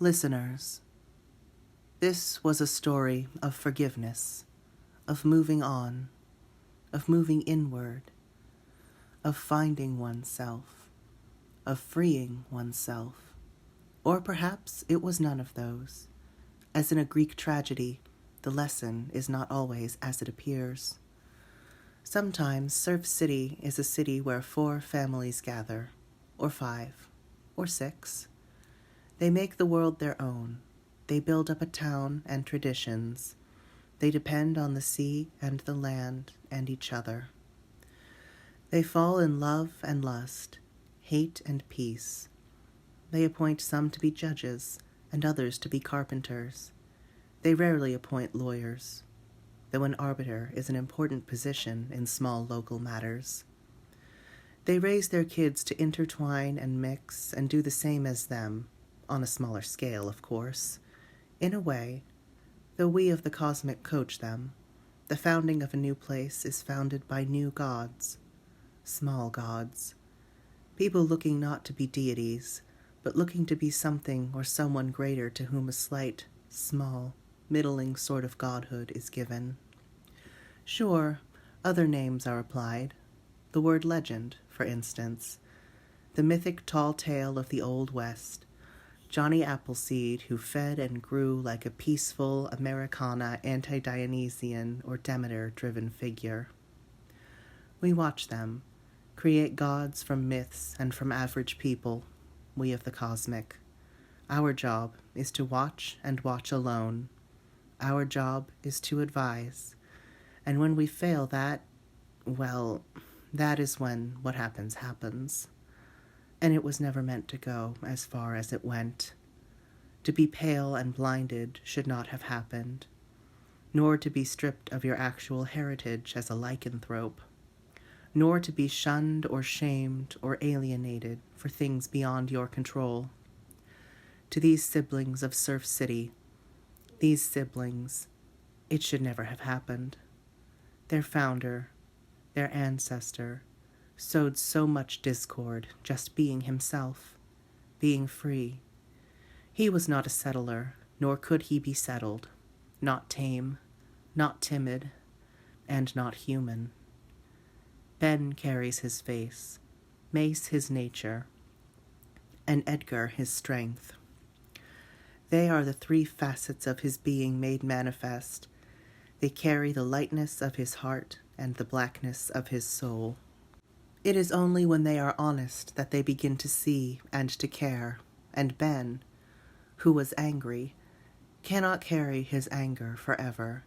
Listeners, this was a story of forgiveness, of moving on, of moving inward, of finding oneself, of freeing oneself. Or perhaps it was none of those. As in a Greek tragedy, the lesson is not always as it appears. Sometimes Surf City is a city where 4 families gather, or 5, or 6. They make the world their own. They build up a town and traditions. They depend on the sea and the land and each other. They fall in love and lust, hate and peace. They appoint some to be judges and others to be carpenters. They rarely appoint lawyers, though an arbiter is an important position in small local matters. They raise their kids to intertwine and mix and do the same as them, on a smaller scale, of course. In a way, though we of the cosmic coach them, the founding of a new place is founded by new gods, small gods, people looking not to be deities, but looking to be something or someone greater to whom a slight, small, middling sort of godhood is given. Sure, other names are applied. The word legend, for instance, the mythic tall tale of the Old West, Johnny Appleseed, who fed and grew like a peaceful Americana anti-Dionysian or Demeter-driven figure. We watch them, create gods from myths and from average people, we of the cosmic. Our job is to watch and watch alone. Our job is to advise. And when we fail that, well, that is when what happens happens. And it was never meant to go as far as it went. To be pale and blinded should not have happened, nor to be stripped of your actual heritage as a lycanthrope, nor to be shunned or shamed or alienated for things beyond your control. To these siblings of Surf City, these siblings, it should never have happened. Their founder, their ancestor, sowed so much discord just being himself, being free. He was not a settler, nor could he be settled, not tame, not timid, and not human. Ben carries his face, Mace his nature, and Edgar his strength. They are the 3 facets of his being made manifest. They carry the lightness of his heart and the blackness of his soul. It is only when they are honest that they begin to see and to care, and Ben, who was angry, cannot carry his anger forever.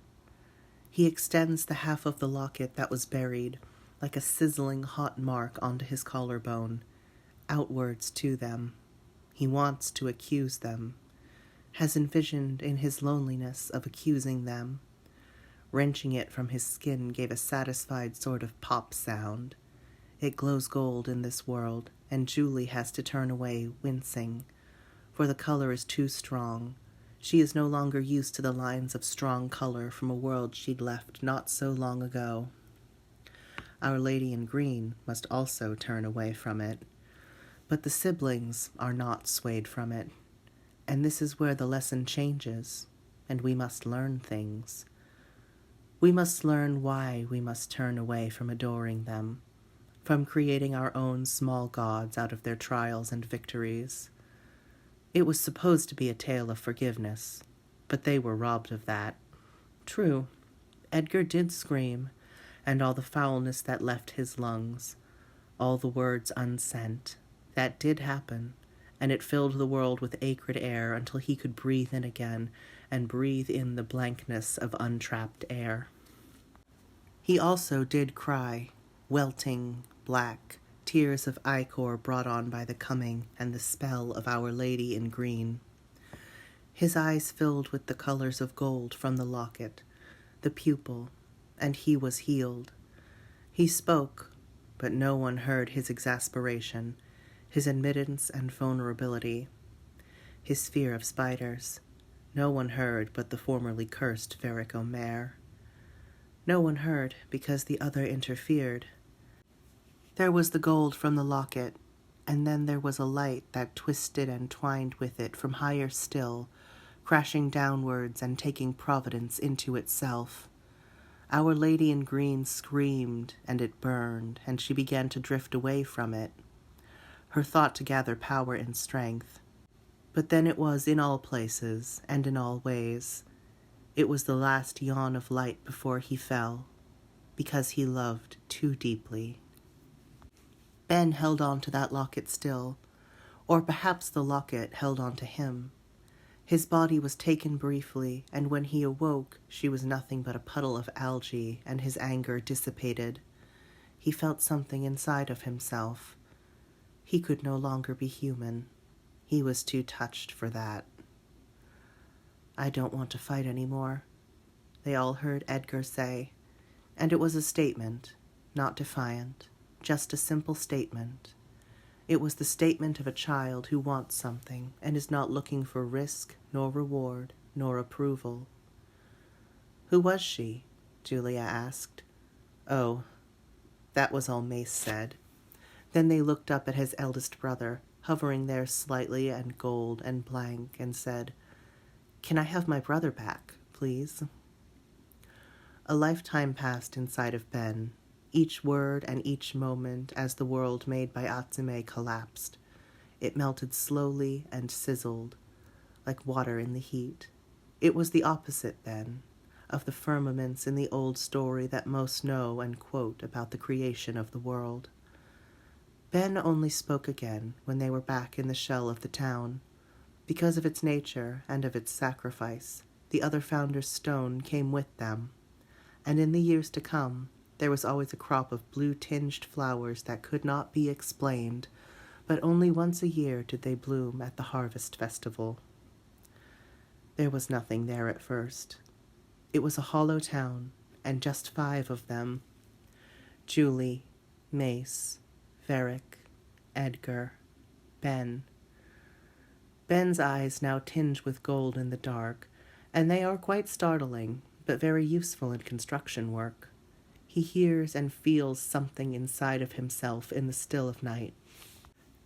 He extends the half of the locket that was buried, like a sizzling hot mark onto his collarbone, outwards to them. He wants to accuse them, has envisioned in his loneliness of accusing them. Wrenching it from his skin gave a satisfied sort of pop sound. It glows gold in this world, and Julie has to turn away, wincing, for the color is too strong. She is no longer used to the lines of strong color from a world she'd left not so long ago. Our Lady in Green must also turn away from it. But the siblings are not swayed from it, and this is where the lesson changes, and we must learn things. We must learn why we must turn away from adoring them, from creating our own small gods out of their trials and victories. It was supposed to be a tale of forgiveness, but they were robbed of that. True, Edgar did scream, and all the foulness that left his lungs, all the words unsent, that did happen, and it filled the world with acrid air until he could breathe in again, and breathe in the blankness of untrapped air. He also did cry, welting, black, tears of ichor brought on by the coming and the spell of Our Lady in Green. His eyes filled with the colors of gold from the locket, the pupil, and he was healed. He spoke, but no one heard his exasperation, his admittance and vulnerability, his fear of spiders. No one heard but the formerly cursed Veric Omer. No one heard because the other interfered. There was the gold from the locket, And then there was a light that twisted and twined with it from higher still, crashing downwards and taking Providence into itself. Our Lady in Green screamed, and it burned, and she began to drift away from it, her thought to gather power and strength. But then it was in all places, and in all ways. It was the last yawn of light before he fell, because he loved too deeply. Ben held on to that locket still, or perhaps the locket held on to him. His body was taken briefly, and when he awoke, she was nothing but a puddle of algae, and his anger dissipated. He felt something inside of himself. He could no longer be human. He was too touched for that. "I don't want to fight any more," they all heard Edgar say, and it was a statement, not defiant, just a simple statement. It was the statement of a child who wants something and is not looking for risk, nor reward, nor approval. "Who was she?" Julia asked. "Oh," that was all Mace said. Then they looked up at his eldest brother, hovering there slightly and gold and blank, and said, "Can I have my brother back, please?" A lifetime passed inside of Ben, each word and each moment as the world made by Atsume collapsed. It melted slowly and sizzled, like water in the heat. It was the opposite, then, of the firmaments in the old story that most know and quote about the creation of the world. Ben only spoke again when they were back in the shell of the town. Because of its nature and of its sacrifice, the other founder's stone came with them, and in the years to come, there was always a crop of blue-tinged flowers that could not be explained, but only once a year did they bloom at the harvest festival. There was nothing there at first. It was a hollow town, and just 5 of them. Julie, Mace, Varric, Edgar, Ben. Ben's eyes now tinge with gold in the dark, and they are quite startling, but very useful in construction work. He hears and feels something inside of himself in the still of night.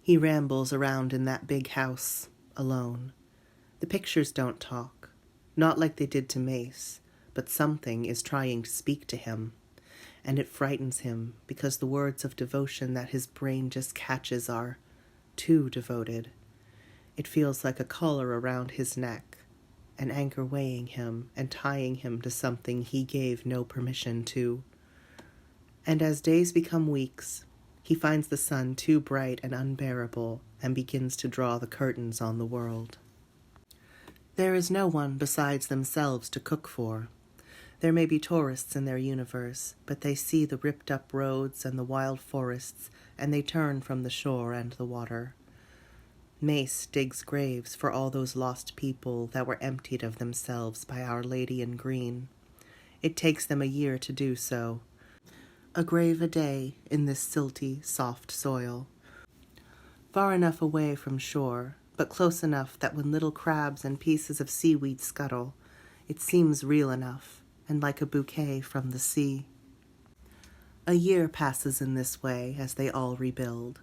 He rambles around in that big house, alone. The pictures don't talk, not like they did to Mace, but something is trying to speak to him, and it frightens him because the words of devotion that his brain just catches are too devoted. It feels like a collar around his neck, an anchor weighing him and tying him to something he gave no permission to. And as days become weeks, he finds the sun too bright and unbearable and begins to draw the curtains on the world. There is no one besides themselves to cook for. There may be tourists in their universe, but they see the ripped-up roads and the wild forests, and they turn from the shore and the water. Mace digs graves for all those lost people that were emptied of themselves by Our Lady in Green. It takes them a year to do so. A grave a day in this silty, soft soil. Far enough away from shore, but close enough that when little crabs and pieces of seaweed scuttle, it seems real enough, and like a bouquet from the sea. A year passes in this way as they all rebuild.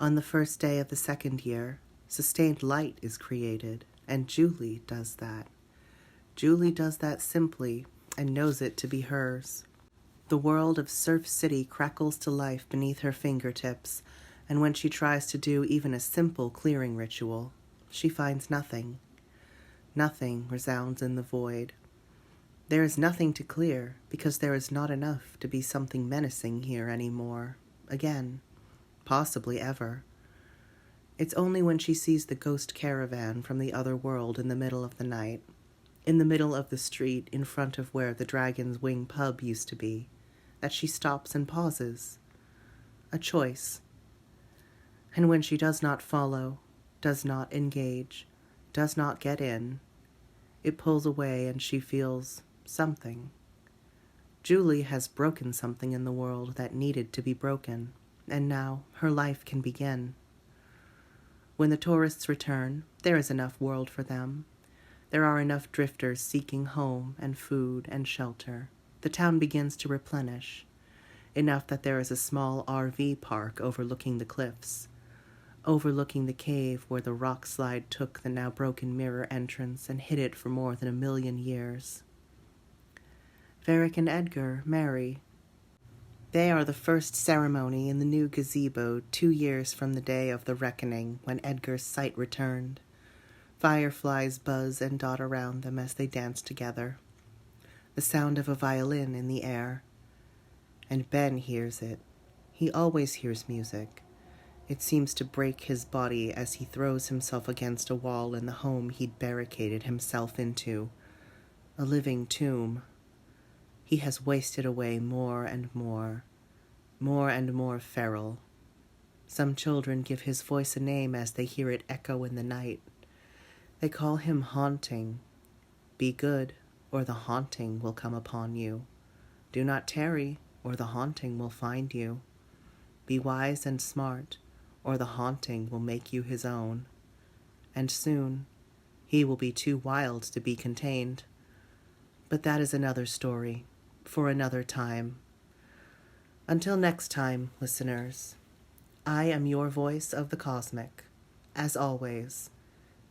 On the first day of the second year, sustained light is created, and Julie does that. Julie does that simply, and knows it to be hers. The world of Surf City crackles to life beneath her fingertips, and when she tries to do even a simple clearing ritual, she finds nothing. Nothing resounds in the void. There is nothing to clear, because there is not enough to be something menacing here anymore. Again. Possibly ever. It's only when she sees the ghost caravan from the other world in the middle of the night, in the middle of the street in front of where the Dragon's Wing pub used to be, that she stops and pauses. A choice. And when she does not follow, does not engage, does not get in, it pulls away and she feels something. Julie has broken something in the world that needed to be broken, and now her life can begin. When the tourists return, there is enough world for them. There are enough drifters seeking home and food and shelter. The town begins to replenish, enough that there is a small RV park overlooking the cliffs. overlooking the cave where the rock slide took the now broken mirror entrance and hid it for more than 1,000,000 years. Varric and Edgar marry. They are the first ceremony in the new gazebo 2 years from the day of the reckoning when Edgar's sight returned. Fireflies buzz and dot around them as they dance together. The sound of a violin in the air. And Ben hears it. He always hears music. It seems to break his body as he throws himself against a wall in the home he'd barricaded himself into. A living tomb. He has wasted away more and more feral. Some children give his voice a name as they hear it echo in the night. They call him Haunting. Be good, or the haunting will come upon you. Do not tarry, or the haunting will find you. Be wise and smart, or the haunting will make you his own. And soon, he will be too wild to be contained. But that is another story, for another time. Until next time, listeners, I am your voice of the cosmic. As always,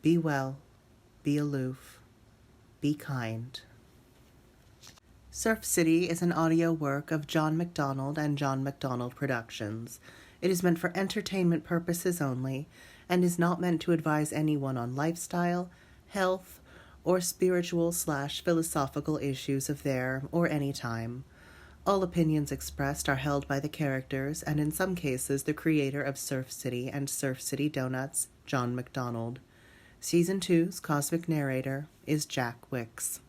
be well, be aloof, be kind. Surf City is an audio work of John MacDonald and John MacDonald Productions. It is meant for entertainment purposes only and is not meant to advise anyone on lifestyle, health, or spiritual/philosophical issues of their or any time. All opinions expressed are held by the characters and in some cases the creator of Surf City and Surf City Donuts, John MacDonald. Season 2's Cosmic Narrator is Jack Wyckes.